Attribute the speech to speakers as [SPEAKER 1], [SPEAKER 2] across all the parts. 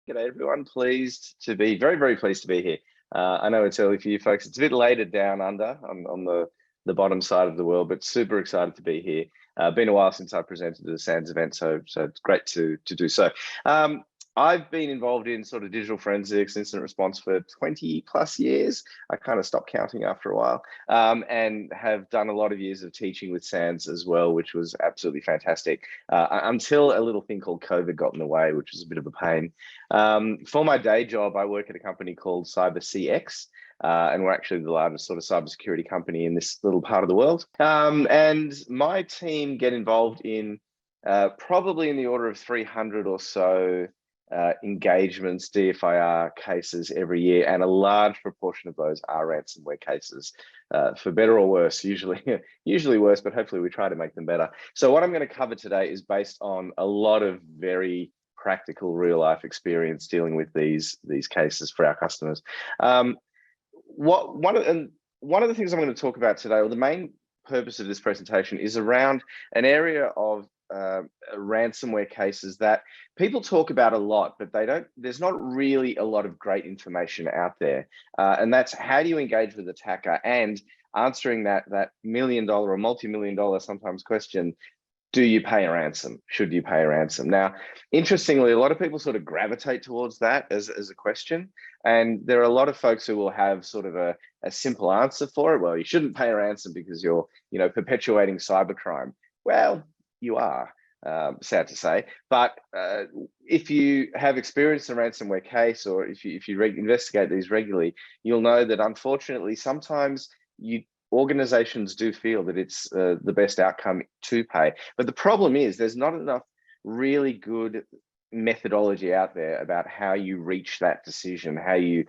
[SPEAKER 1] G'day everyone, very, very pleased to be here. I know it's early for you folks. It's a bit later down under on the bottom side of the world, but super excited to be here. Been a while since I presented at the SANS event, so it's great to do so. I've been involved in sort of digital forensics, incident response for 20 plus years. I kind of stopped counting after a while, and have done a lot of years of teaching with SANS as well, which was absolutely fantastic, until a little thing called COVID got in the way, which was a bit of a pain. For my day job, I work at a company called CyberCX, and we're actually the largest sort of cybersecurity company in this little part of the world. And my team get involved in probably in the order of 300 or so engagements, DFIR cases every year, and a large proportion of those are ransomware cases, for better or worse, usually worse, but hopefully we try to make them better. So what I'm going to cover today is based on a lot of very practical real life experience dealing with these cases for our customers. One of the things I'm going to talk about today, or the main purpose of this presentation, is around an area of ransomware cases that people talk about a lot, but there's not really a lot of great information out there. And that's how do you engage with the attacker, and answering that $1 million or multi-million-dollar sometimes question: do you pay a ransom? Should you pay a ransom? Now, interestingly, a lot of people sort of gravitate towards that as a question. And there are a lot of folks who will have sort of a simple answer for it. Well, you shouldn't pay a ransom because you're, perpetuating cybercrime. Well, you are, sad to say. But if you have experienced a ransomware case, or if you investigate these regularly, you'll know that unfortunately, sometimes organizations do feel that it's the best outcome to pay. But the problem is there's not enough really good methodology out there about how you reach that decision, how you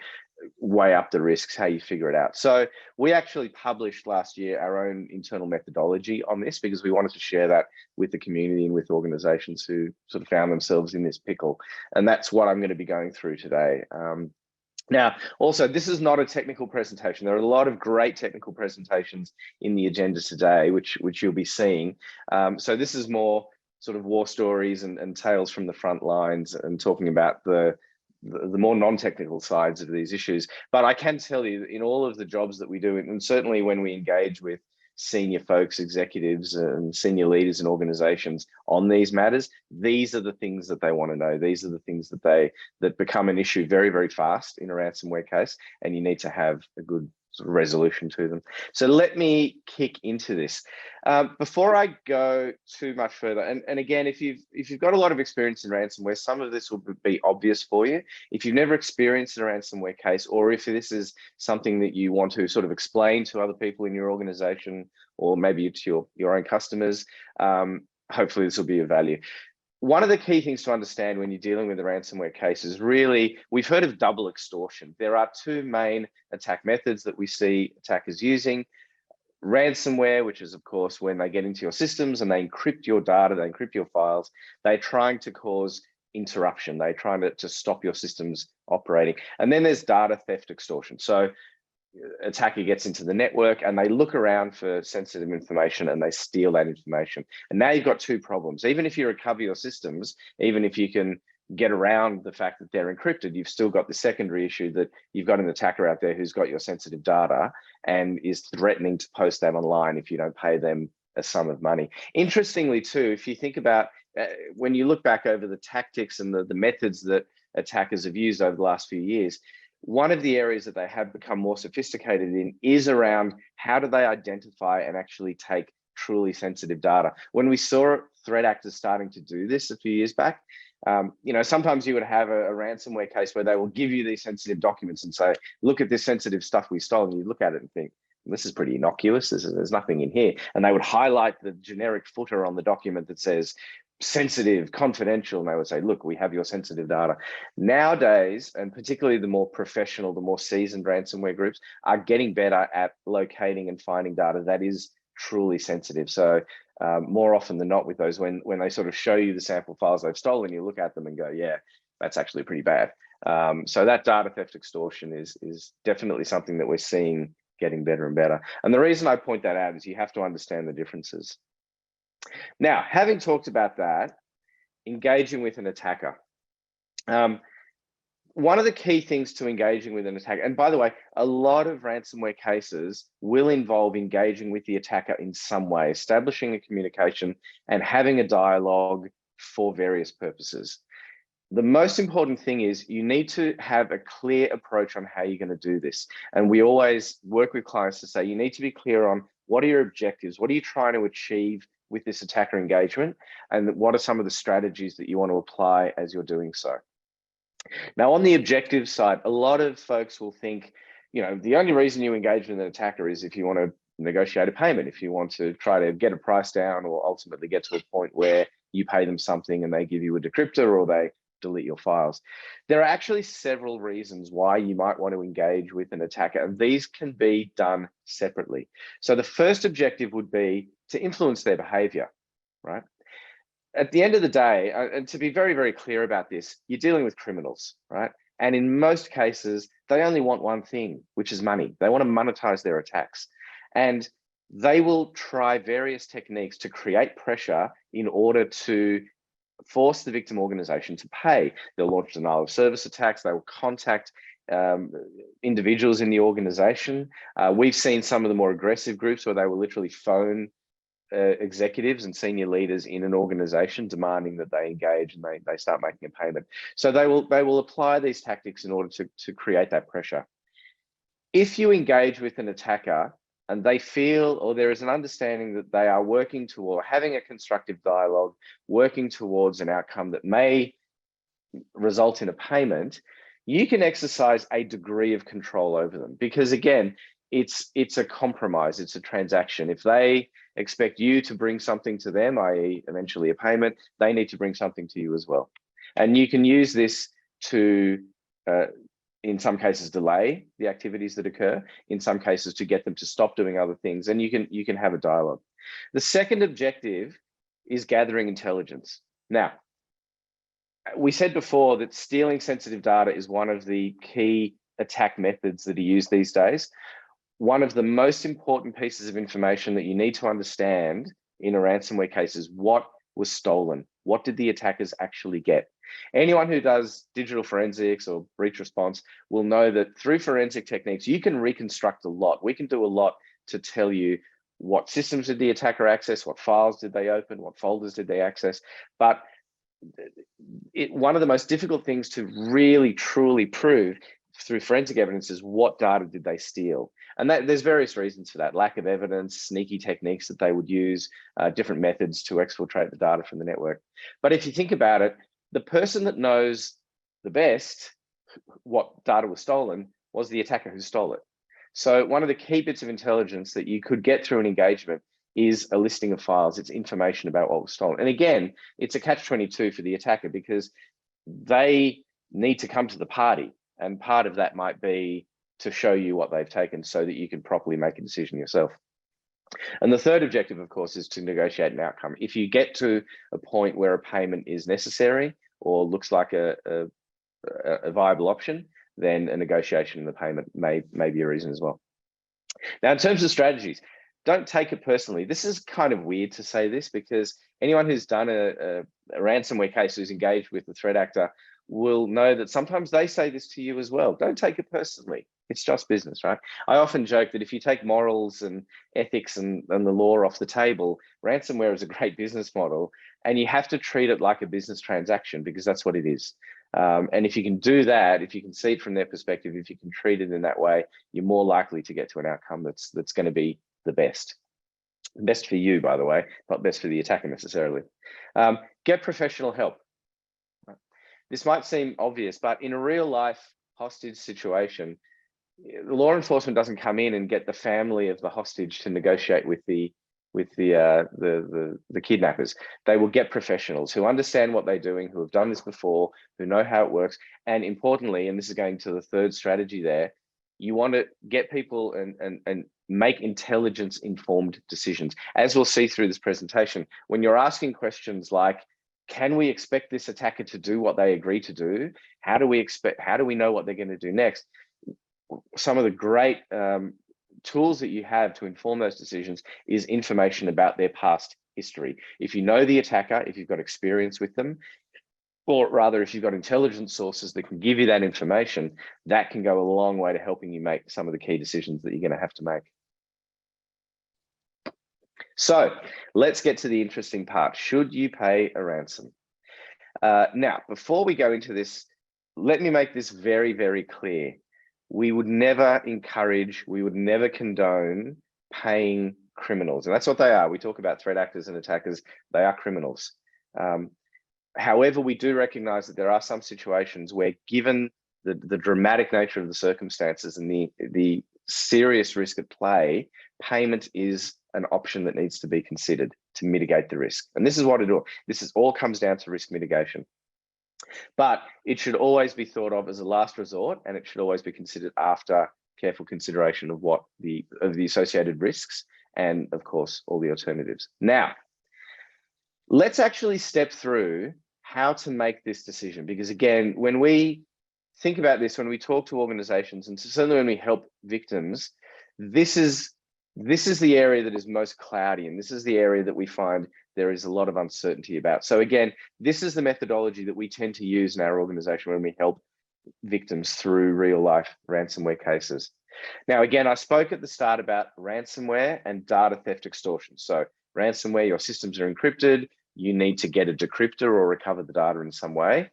[SPEAKER 1] weigh up the risks, how you figure it out. So we actually published last year our own internal methodology on this, because we wanted to share that with the community and with organizations who sort of found themselves in this pickle. And that's what I'm going to be going through today. Now, also, this is not a technical presentation. There are a lot of great technical presentations in the agenda today, which you'll be seeing. So this is more sort of war stories and tales from the front lines, and talking about the more non-technical sides of these issues. But I can tell you, in all of the jobs that we do, and certainly when we engage with senior folks, executives and senior leaders in organizations on these matters, these are the things that they want to know. These are the things that become an issue very, very fast in a ransomware case, and you need to have a good sort of resolution to them. So let me kick into this. Before I go too much further, and again, if you've got a lot of experience in ransomware, some of this will be obvious for you. If you've never experienced a ransomware case, or if this is something that you want to sort of explain to other people in your organization, or maybe to your own customers, hopefully this will be of value. One of the key things to understand when you're dealing with a ransomware case is really, we've heard of double extortion. There are two main attack methods that we see attackers using. Ransomware, which is of course when they get into your systems and they encrypt your data, they encrypt your files. They're trying to cause interruption. They're trying to stop your systems operating. And then there's data theft extortion. So attacker gets into the network and they look around for sensitive information and they steal that information. And now you've got two problems. Even if you recover your systems, even if you can get around the fact that they're encrypted, you've still got the secondary issue that you've got an attacker out there who's got your sensitive data and is threatening to post that online if you don't pay them a sum of money. Interestingly too, if you think about when you look back over the tactics and the methods that attackers have used over the last few years, one of the areas that they have become more sophisticated in is around how do they identify and actually take truly sensitive data. When we saw threat actors starting to do this a few years back, sometimes you would have a ransomware case where they will give you these sensitive documents and say, look at this sensitive stuff we stole. And you look at it and think, this is pretty innocuous. There's nothing in here. And they would highlight the generic footer on the document that says, sensitive, confidential, and they would say, look, we have your sensitive data. Nowadays, and particularly the more professional, the more seasoned ransomware groups are getting better at locating and finding data that is truly sensitive. So more often than not with those, when they sort of show you the sample files they've stolen, you look at them and go, yeah, that's actually pretty bad. So that data theft extortion is definitely something that we're seeing getting better and better. And the reason I point that out is you have to understand the differences. Now, having talked about that, engaging with an attacker. one of the key things to engaging with an attacker, and by the way, a lot of ransomware cases will involve engaging with the attacker in some way, establishing a communication and having a dialogue for various purposes. The most important thing is you need to have a clear approach on how you're going to do this. And we always work with clients to say, you need to be clear on what are your objectives? What are you trying to achieve with this attacker engagement? And what are some of the strategies that you want to apply as you're doing so? Now, on the objective side, a lot of folks will think, you know, the only reason you engage with an attacker is if you want to negotiate a payment, if you want to try to get a price down, or ultimately get to a point where you pay them something and they give you a decryptor or they delete your files. There are actually several reasons why you might want to engage with an attacker, and these can be done separately. So the first objective would be to influence their behavior, right? At the end of the day, and to be very, very clear about this, you're dealing with criminals, right? And in most cases, they only want one thing, which is money. They want to monetize their attacks. And they will try various techniques to create pressure in order to force the victim organization to pay. They'll launch denial of service attacks. They will contact individuals in the organization. We've seen some of the more aggressive groups where they will literally phone executives and senior leaders in an organization demanding that they engage, and they start making a payment. So they will apply these tactics in order to create that pressure. If you engage with an attacker and they feel, or there is an understanding that they are working toward having a constructive dialogue, working towards an outcome that may result in a payment, you can exercise a degree of control over them, because again, it's a compromise, it's a transaction. If they expect you to bring something to them, i.e. eventually a payment, they need to bring something to you as well. And you can use this to, in some cases, delay the activities that occur, in some cases to get them to stop doing other things, and you can have a dialogue. The second objective is gathering intelligence. Now, we said before that stealing sensitive data is one of the key attack methods that are used these days. One of the most important pieces of information that you need to understand in a ransomware case is what was stolen. What did the attackers actually get? Anyone who does digital forensics or breach response will know that through forensic techniques, you can reconstruct a lot. We can do a lot to tell you what systems did the attacker access, what files did they open, what folders did they access. But one of the most difficult things to really, truly prove through forensic evidence is what data did they steal? And there's various reasons for that: lack of evidence, sneaky techniques that they would use, different methods to exfiltrate the data from the network. But if you think about it, the person that knows the best what data was stolen was the attacker who stole it. So one of the key bits of intelligence that you could get through an engagement is a listing of files. It's information about what was stolen. And again, it's a catch-22 for the attacker, because they need to come to the party. And part of that might be to show you what they've taken so that you can properly make a decision yourself. And the third objective, of course, is to negotiate an outcome. If you get to a point where a payment is necessary or looks like a viable option, then a negotiation in the payment may be a reason as well. Now, in terms of strategies, don't take it personally. This is kind of weird to say this, because anyone who's done a ransomware case, who's engaged with the threat actor, will know that sometimes they say this to you as well. Don't take it personally. It's just business, right? I often joke that if you take morals and ethics and the law off the table, ransomware is a great business model, and you have to treat it like a business transaction, because that's what it is. And if you can do that, if you can see it from their perspective, if you can treat it in that way, you're more likely to get to an outcome that's going to be the best. Best for you, by the way, not best for the attacker necessarily. Get professional help. This might seem obvious, but in a real life hostage situation, law enforcement doesn't come in and get the family of the hostage to negotiate with the kidnappers. They will get professionals who understand what they're doing, who have done this before, who know how it works. And importantly, and this is going to the third strategy there, you want to get people and make intelligence informed decisions. As we'll see through this presentation, when you're asking questions like, can we expect this attacker to do what they agree to do? How do we know what they're going to do next? Some of the great tools that you have to inform those decisions is information about their past history. If you know the attacker, if you've got experience with them, or rather, if you've got intelligence sources that can give you that information, that can go a long way to helping you make some of the key decisions that you're going to have to make. So let's get to the interesting part. Should you pay a ransom? Now, before we go into this, let me make this very, very clear. We would never encourage, we would never condone paying criminals. And that's what they are. We talk about threat actors and attackers. They are criminals. However, we do recognize that there are some situations where, given the dramatic nature of the circumstances and the serious risk at play, payment is an option that needs to be considered to mitigate the risk. And this is what it all, all comes down to risk mitigation. But it should always be thought of as a last resort, and it should always be considered after careful consideration of what the associated risks and, of course, all the alternatives. Now, let's actually step through how to make this decision, because again, when we think about this, when we talk to organizations, and certainly when we help victims, this is the area that is most cloudy, and this is the area that we find there is a lot of uncertainty about. So again, this is the methodology that we tend to use in our organization when we help victims through real life ransomware cases. Now, again, I spoke at the start about ransomware and data theft extortion. So ransomware, your systems are encrypted, you need to get a decryptor or recover the data in some way.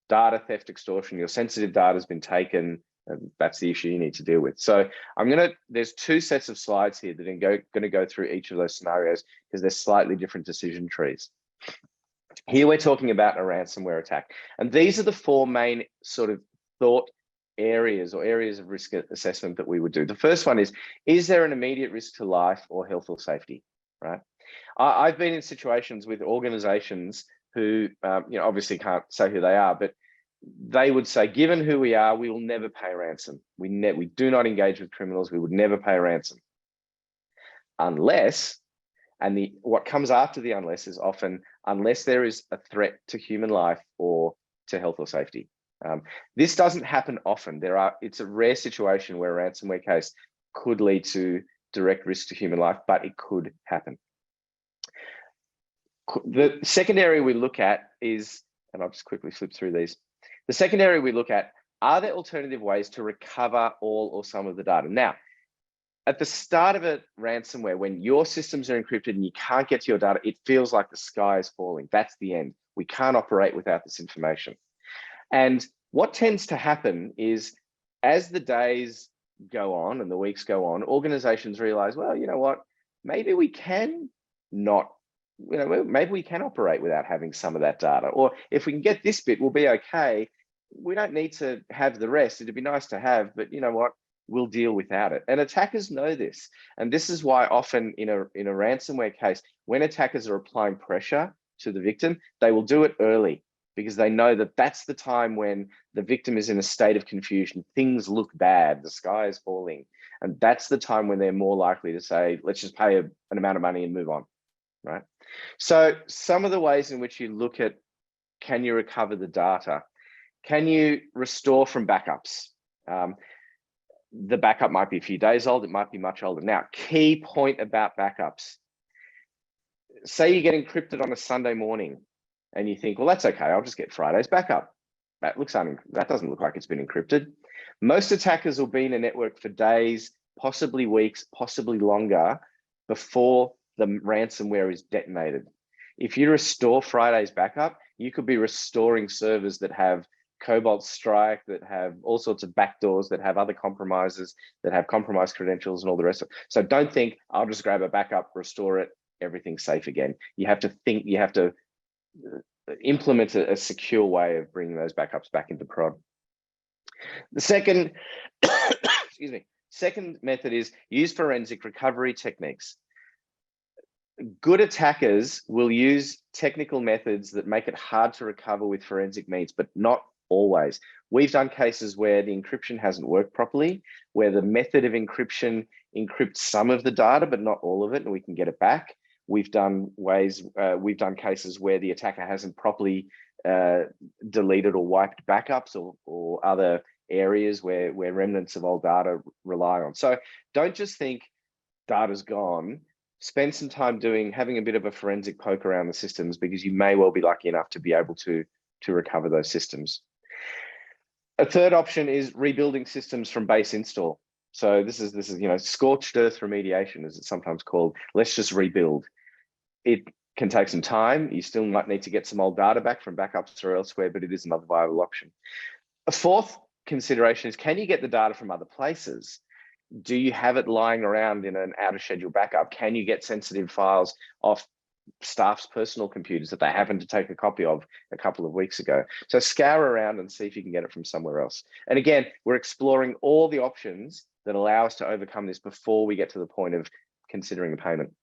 [SPEAKER 1] Data theft extortion, your sensitive data has been taken, and that's the issue you need to deal with. So there's two sets of slides here that are going to go through each of those scenarios because they're slightly different decision trees. Here we're talking about a ransomware attack. And these are the four main sort of thought areas or areas of risk assessment that we would do. The first one is there an immediate risk to life or health or safety, right? I've been in situations with organizations who, obviously can't say who they are, but they would say, given who we are, we will never pay ransom. We do not engage with criminals. We would never pay ransom. Unless, and what comes after the unless is often unless there is a threat to human life or to health or safety. This doesn't happen often. It's a rare situation where a ransomware case could lead to direct risk to human life, but it could happen. The second area we look at is, and I'll just quickly flip through these. The second area we look at, are there alternative ways to recover all or some of the data? Now, at the start of a ransomware, when your systems are encrypted and you can't get to your data, it feels like the sky is falling. That's the end. We can't operate without this information. And what tends to happen is, as the days go on and the weeks go on, organizations realize, well, you know what, maybe we can not, maybe we can operate without having some of that data. Or if we can get this bit, we'll be okay. We don't need to have the rest. It'd be nice to have, but you know what, we'll deal without it. And attackers know this. And this is why often in a ransomware case, when attackers are applying pressure to the victim, they will do it early, because they know that that's the time when the victim is in a state of confusion. Things look bad, the sky is falling. And that's the time when they're more likely to say, let's just pay an amount of money and move on, right? So some of the ways in which you look at, can you recover the data? Can you restore from backups? The backup might be a few days old, it might be much older. Now, key point about backups. Say you get encrypted on a Sunday morning and you think, well, that's okay, I'll just get Friday's backup. That doesn't look like it's been encrypted. Most attackers will be in a network for days, possibly weeks, possibly longer before the ransomware is detonated. If you restore Friday's backup, you could be restoring servers that have Cobalt Strike, that have all sorts of backdoors, that have other compromises, that have compromised credentials and all the rest of it. So don't think, I'll just grab a backup, restore it, everything's safe again. You have to think, you have to implement a secure way of bringing those backups back into prod. The second, excuse me, second method is use forensic recovery techniques. Good attackers will use technical methods that make it hard to recover with forensic means, but not always. We've done cases where the encryption hasn't worked properly, where the method of encryption encrypts some of the data, but not all of it, and we can get it back. We've done cases where the attacker hasn't properly deleted or wiped backups or other areas where remnants of old data rely on. So don't just think data's gone. Spend some time having a bit of a forensic poke around the systems, because you may well be lucky enough to be able to to recover those systems. A third option is rebuilding systems from base install. So this is scorched earth remediation, as it's sometimes called. Let's just rebuild. It can take some time. You still might need to get some old data back from backups or elsewhere, but it is another viable option. A fourth consideration is, can you get the data from other places? Do you have it lying around in an out of schedule backup? Can you get sensitive files off staff's personal computers that they happened to take a copy of a couple of weeks ago? So scour around and see if you can get it from somewhere else. And again, we're exploring all the options that allow us to overcome this before we get to the point of considering a payment.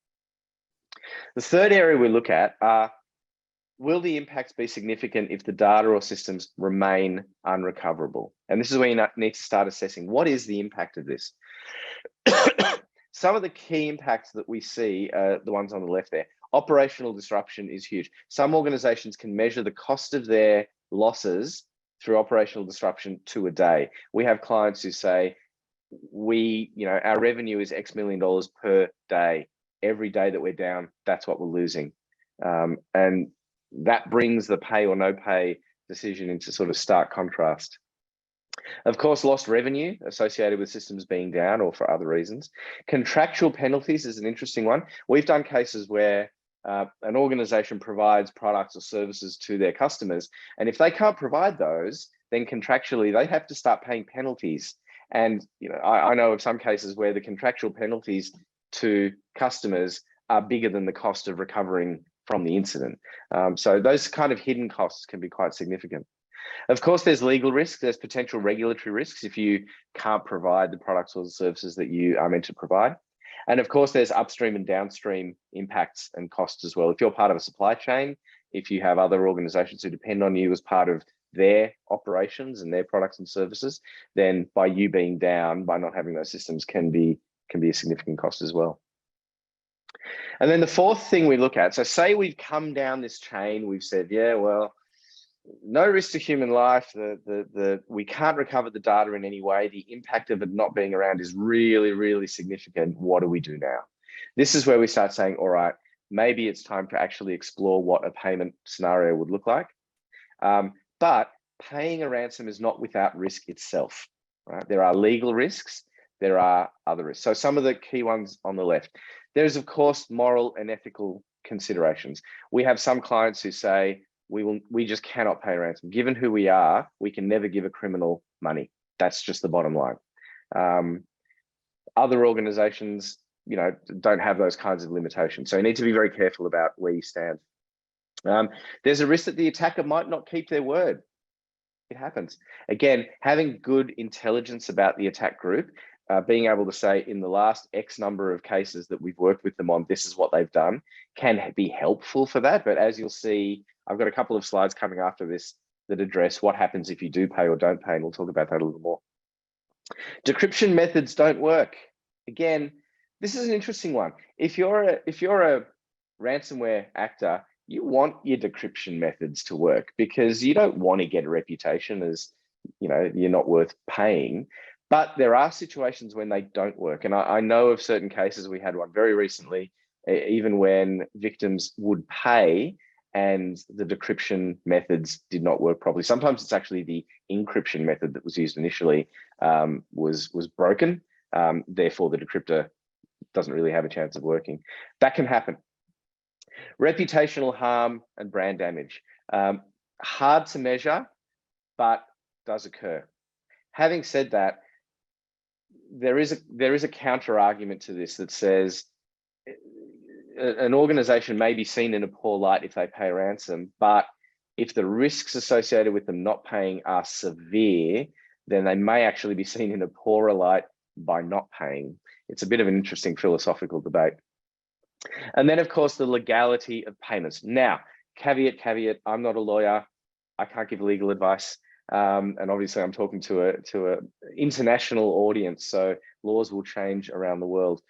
[SPEAKER 1] The third area we look at are, will the impacts be significant if the data or systems remain unrecoverable? And this is where you need to start assessing, what is the impact of this? Some of the key impacts that we see are the ones on the left there. Operational disruption is huge. Some organizations can measure the cost of their losses through operational disruption to a day. We have clients who say, our revenue is X million dollars per day. Every day that we're down, that's what we're losing. And that brings the pay or no pay decision into sort of stark contrast. Of course, lost revenue associated with systems being down or for other reasons. Contractual penalties is an interesting one. We've done cases where an organization provides products or services to their customers, and if they can't provide those, then contractually they have to start paying penalties. And I know of some cases where the contractual penalties to customers are bigger than the cost of recovering from the incident. So those kind of hidden costs can be quite significant. Of course, there's legal risks, there's potential regulatory risks if you can't provide the products or the services that you are meant to provide. And of course, there's upstream and downstream impacts and costs as well. If you're part of a supply chain, if you have other organizations who depend on you as part of their operations and their products and services, then by you being down, by not having those systems can be a significant cost as well. And then the fourth thing we look at, so say we've come down this chain, we've said, yeah, well, no risk to human life, we can't recover the data in any way, the impact of it not being around is really, really significant. What do we do now? This is where we start saying, all right, maybe it's time to actually explore what a payment scenario would look like. But paying a ransom is not without risk itself, right? There are legal risks, there are other risks. So some of the key ones on the left, there's of course moral and ethical considerations. We have some clients who say, we just cannot pay ransom. Given who we are, we can never give a criminal money. That's just the bottom line. Other organizations, don't have those kinds of limitations. So you need to be very careful about where you stand. There's a risk that the attacker might not keep their word. It happens. Again, having good intelligence about the attack group, being able to say in the last X number of cases that we've worked with them on, this is what they've done, can be helpful for that. But as you'll see, I've got a couple of slides coming after this that address what happens if you do pay or don't pay, and we'll talk about that a little more. Decryption methods don't work. Again, this is an interesting one. If you're a ransomware actor, you want your decryption methods to work because you don't want to get a reputation as, you're not worth paying. But there are situations when they don't work. And I know of certain cases, we had one very recently, even when victims would pay and the decryption methods did not work properly. Sometimes it's actually the encryption method that was used initially was broken. Therefore, the decryptor doesn't really have a chance of working. That can happen. Reputational harm and brand damage. Hard to measure, but does occur. Having said that, there is a counter argument to this that says an organization may be seen in a poor light if they pay ransom, but if the risks associated with them not paying are severe, then they may actually be seen in a poorer light by not paying. It's a bit of an interesting philosophical debate. And then, of course, the legality of payments. Now, caveat, I'm not a lawyer. I can't give legal advice. And obviously I'm talking to a international audience, so laws will change around the world.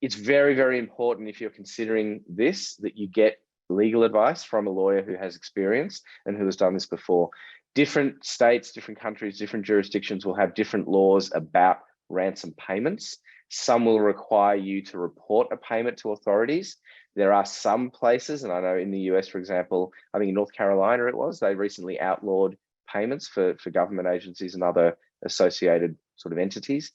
[SPEAKER 1] It's very, very important if you're considering this, that you get legal advice from a lawyer who has experience and who has done this before. Different states, different countries, different jurisdictions will have different laws about ransom payments. Some will require you to report a payment to authorities. There are some places, and I know in the US, for example, I think in North Carolina they recently outlawed payments for government agencies and other associated sort of entities.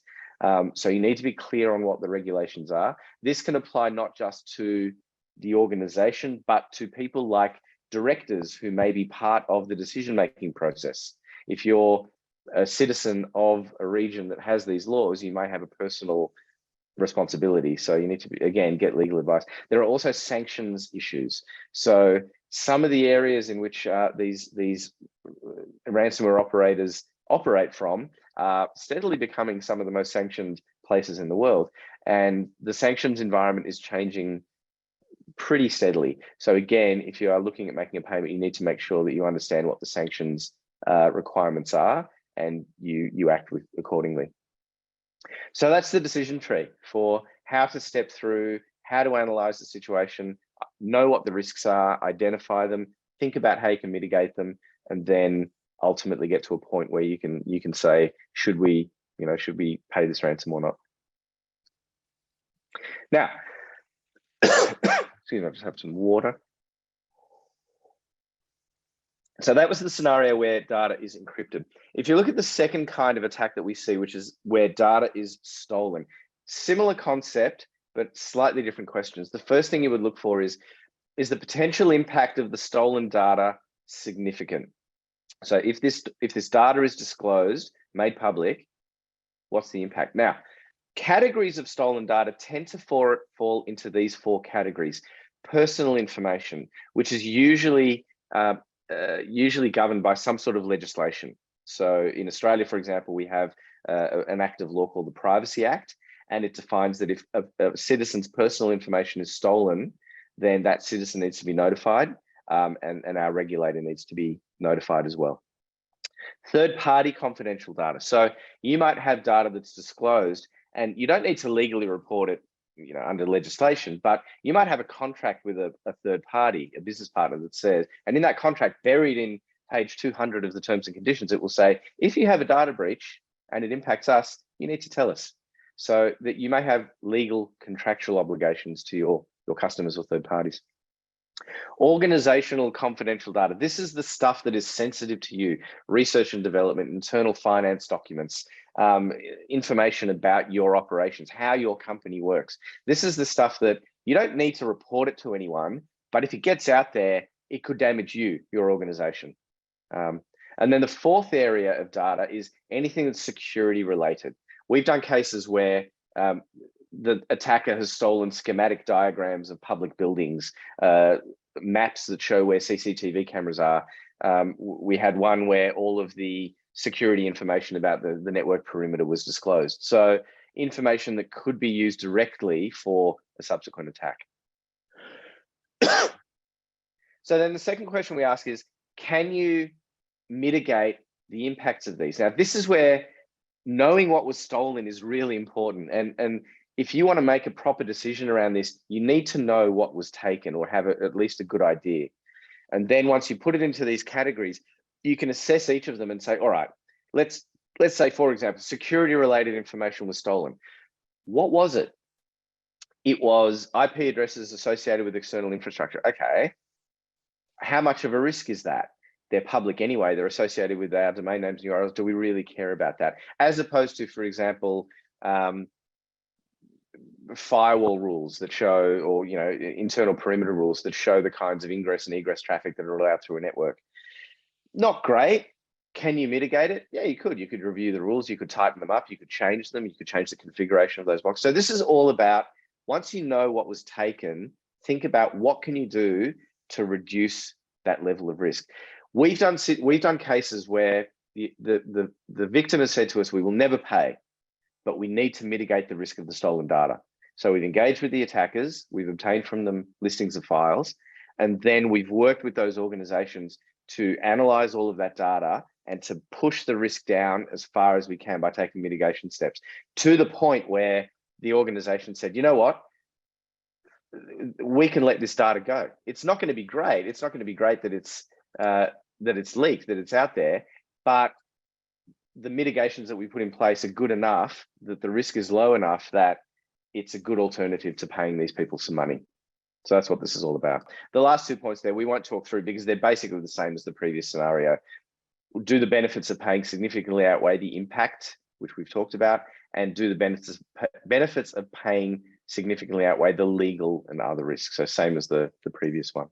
[SPEAKER 1] So you need to be clear on what the regulations are. This can apply not just to the organization, but to people like directors who may be part of the decision-making process. If you're a citizen of a region that has these laws, you may have a personal responsibility. So you need to, again, get legal advice. There are also sanctions issues. So some of the areas in which these ransomware operators operate from are steadily becoming some of the most sanctioned places in the world. And the sanctions environment is changing pretty steadily. So again, if you are looking at making a payment, you need to make sure that you understand what the sanctions requirements are and you act accordingly. So that's the decision tree for how to step through, how to analyze the situation, know what the risks are, identify them, think about how you can mitigate them, and then ultimately get to a point where you can say, should we pay this ransom or not? Now, excuse me, I just have some water. So that was the scenario where data is encrypted. If you look at the second kind of attack that we see, which is where data is stolen, similar concept, but slightly different questions. The first thing you would look for is the potential impact of the stolen data significant? So if this data is disclosed, made public, what's the impact? Now, categories of stolen data tend to fall into these four categories. Personal information, which is usually governed by some sort of legislation. So in Australia, for example, we have an act of law called the Privacy Act, and it defines that if a citizen's personal information is stolen, then that citizen needs to be notified, and our regulator needs to be notified as well. Third-party confidential data. So you might have data that's disclosed, and you don't need to legally report it, under legislation, but you might have a contract with a third party, a business partner that says, and in that contract, buried in page 200 of the terms and conditions, it will say, if you have a data breach and it impacts us, you need to tell us. So that you may have legal contractual obligations to your customers or third parties. Organizational confidential data. This is the stuff that is sensitive to you. Research and development, internal finance documents, information about your operations, how your company works. This is the stuff that you don't need to report it to anyone, but if it gets out there, it could damage you, your organization. And then the fourth area of data is anything that's security related. We've done cases where the attacker has stolen schematic diagrams of public buildings, maps that show where CCTV cameras are. We had one where all of the security information about the network perimeter was disclosed. So information that could be used directly for a subsequent attack. So then the second question we ask is, can you mitigate the impacts of these? Now, this is where knowing what was stolen is really important. And if you want to make a proper decision around this, you need to know what was taken or have at least a good idea. And then once you put it into these categories, you can assess each of them and say, all right, let's say, for example, security related information was stolen. What was it? It was IP addresses associated with external infrastructure. Okay. How much of a risk is that? They're public anyway. They're associated with our domain names and URLs. Do we really care about that? As opposed to, for example, firewall rules that show, or internal perimeter rules that show the kinds of ingress and egress traffic that are allowed through a network. Not great. Can you mitigate it? Yeah, you could. You could review the rules. You could tighten them up. You could change them. You could change the configuration of those boxes. So this is all about, once you know what was taken, think about what can you do to reduce that level of risk. We've done cases where the victim has said to us, we will never pay, but we need to mitigate the risk of the stolen data. So we've engaged with the attackers, we've obtained from them listings of files, and then we've worked with those organizations to analyze all of that data and to push the risk down as far as we can by taking mitigation steps, to the point where the organization said, you know what, we can let this data go. It's not going to be great. It's not going to be great that it's leaked, that it's out there, but the mitigations that we put in place are good enough that the risk is low enough that it's a good alternative to paying these people some money. So that's what this is all about. The last 2 points there, we won't talk through because they're basically the same as the previous scenario. Do the benefits of paying significantly outweigh the impact, which we've talked about, and do the benefits of paying significantly outweigh the legal and other risks? So same as the previous one.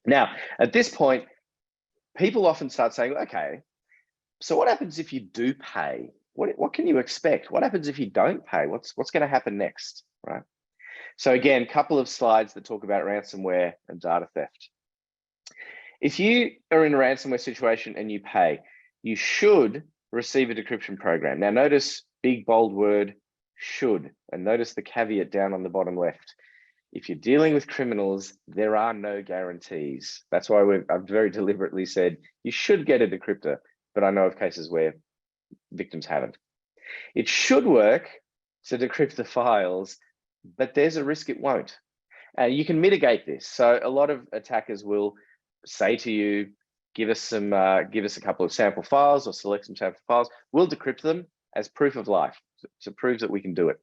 [SPEAKER 1] Now, at this point, people often start saying, okay, so what happens if you do pay? What can you expect? What happens if you don't pay? What's going to happen next, right? So again, a couple of slides that talk about ransomware and data theft. If you are in a ransomware situation and you pay, you should receive a decryption program. Now notice big bold word, should, and notice the caveat down on the bottom left. If you're dealing with criminals, there are no guarantees. That's why I've very deliberately said you should get a decryptor, but I know of cases where victims haven't. It should work to decrypt the files, but there's a risk it won't. You can mitigate this. So a lot of attackers will say to you, give us a couple of sample files or select some sample files. We'll decrypt them as proof of life to prove that we can do it.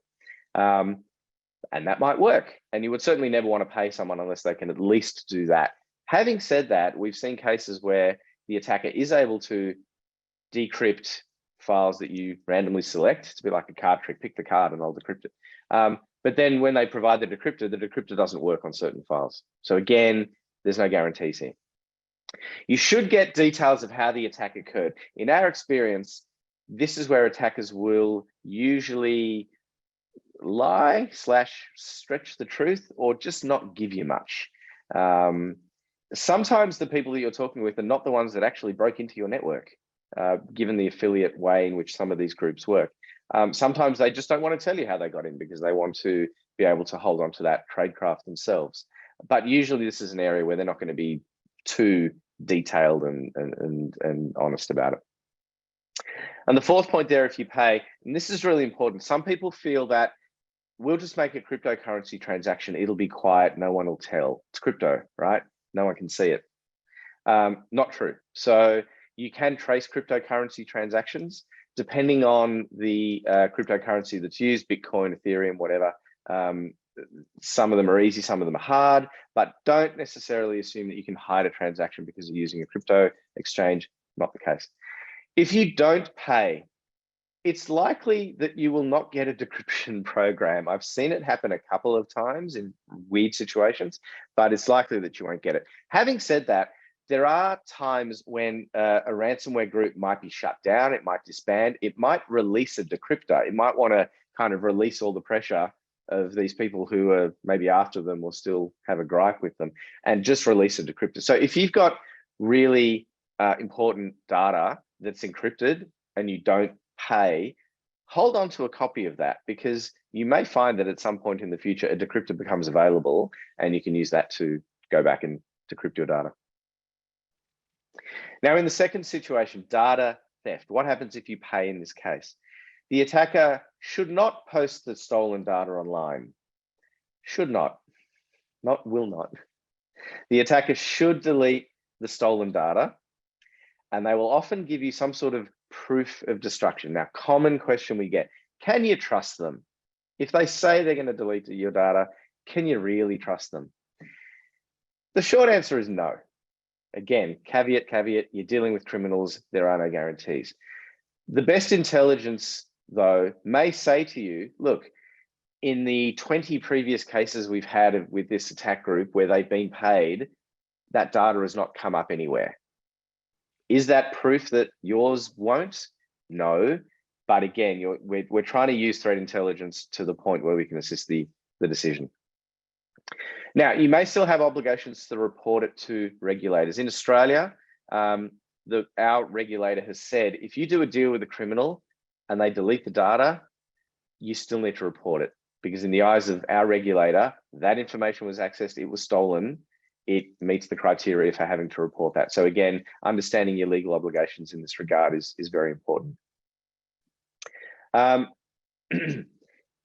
[SPEAKER 1] And that might work. And you would certainly never want to pay someone unless they can at least do that. Having said that, we've seen cases where the attacker is able to decrypt files that you randomly select. To be like a card trick, pick the card and I'll decrypt it. But then when they provide the decryptor doesn't work on certain files. So again, there's no guarantees here. You should get details of how the attack occurred. In our experience, this is where attackers will usually lie / stretch the truth or just not give you much. Sometimes the people that you're talking with are not the ones that actually broke into your network, given the affiliate way in which some of these groups work. Sometimes they just don't want to tell you how they got in because they want to be able to hold on to that tradecraft themselves. But usually this is an area where they're not going to be too detailed and honest about it. And the fourth point there, if you pay, and this is really important, some people feel that we'll just make a cryptocurrency transaction, it'll be quiet, no one will tell. It's crypto, right? No one can see it. Not true. So you can trace cryptocurrency transactions depending on the cryptocurrency that's used, Bitcoin, Ethereum, whatever. Some of them are easy, some of them are hard, but don't necessarily assume that you can hide a transaction because you're using a crypto exchange. Not the case. If you don't pay, it's likely that you will not get a decryption program. I've seen it happen a couple of times in weird situations, but it's likely that you won't get it. Having said that, there are times when a ransomware group might be shut down, it might disband, it might release a decryptor. It might want to kind of release all the pressure of these people who are maybe after them or still have a gripe with them and just release a decryptor. So if you've got really important data that's encrypted and you don't pay, hold on to a copy of that because you may find that at some point in the future, a decryptor becomes available and you can use that to go back and decrypt your data. Now, in the second situation, data theft, what happens if you pay in this case? The attacker should not post the stolen data online. Should not will not. The attacker should delete the stolen data, and they will often give you some sort of proof of destruction. Now, common question we get, can you trust them? If they say they're going to delete your data, can you really trust them? The short answer is no. Again, caveat, you're dealing with criminals, there are no guarantees. The best intelligence, though, may say to you, look, in the 20 previous cases we've had with this attack group where they've been paid, that data has not come up anywhere. Is that proof that yours won't? No, but again, we're trying to use threat intelligence to the point where we can assist the decision. Now, you may still have obligations to report it to regulators. In Australia, our regulator has said, if you do a deal with a criminal and they delete the data, you still need to report it because in the eyes of our regulator, that information was accessed, it was stolen, it meets the criteria for having to report that. So again, understanding your legal obligations in this regard is very important.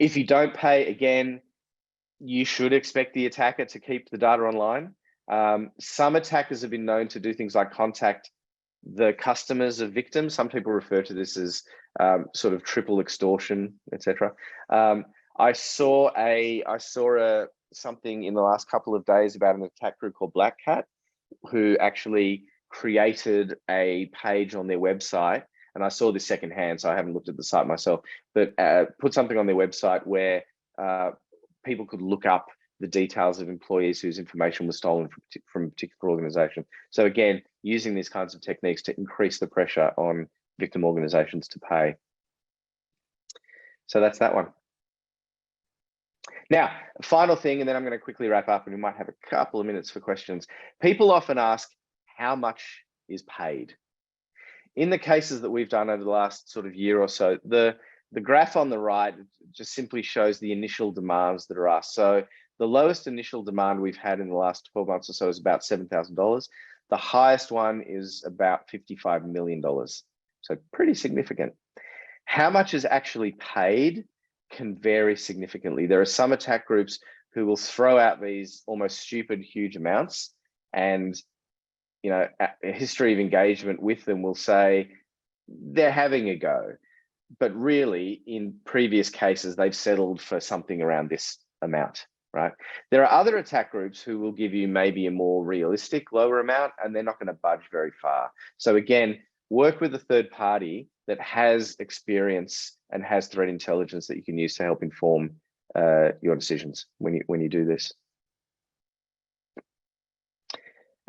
[SPEAKER 1] If you don't pay, again, you should expect the attacker to keep the data online. Some attackers have been known to do things like contact the customers of victims. Some people refer to this as sort of triple extortion, etc. I saw a something in the last couple of days about an attack group called Black Cat, who actually created a page on their website. And I saw this secondhand, so I haven't looked at the site myself, but put something on their website where people could look up the details of employees whose information was stolen from a particular organization. So again, using these kinds of techniques to increase the pressure on victim organizations to pay. So that's that one. Now, final thing, and then I'm going to quickly wrap up, and we might have a couple of minutes for questions. People often ask, how much is paid? In the cases that we've done over the last sort of year or so, the graph on the right just simply shows the initial demands that are asked. So the lowest initial demand we've had in the last 12 months or so is about $7,000. The highest one is about $55 million. So pretty significant. How much is actually paid can vary significantly. There are some attack groups who will throw out these almost stupid, huge amounts, and a history of engagement with them will say they're having a go. But really, in previous cases, they've settled for something around this amount, right? There are other attack groups who will give you maybe a more realistic, lower amount, and they're not going to budge very far. So again, work with a third party that has experience and has threat intelligence that you can use to help inform your decisions when you do this.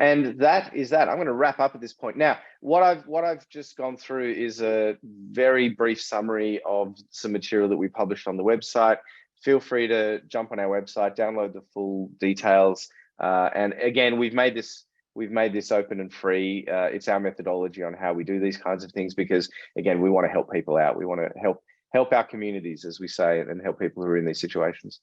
[SPEAKER 1] And that is that. I'm going to wrap up at this point. Now, what I've just gone through is a very brief summary of some material that we published on the website. Feel free to jump on our website, download the full details. And again, we've made this open and free. It's our methodology on how we do these kinds of things, because again, we want to help people out. We want to help our communities, as we say, and help people who are in these situations.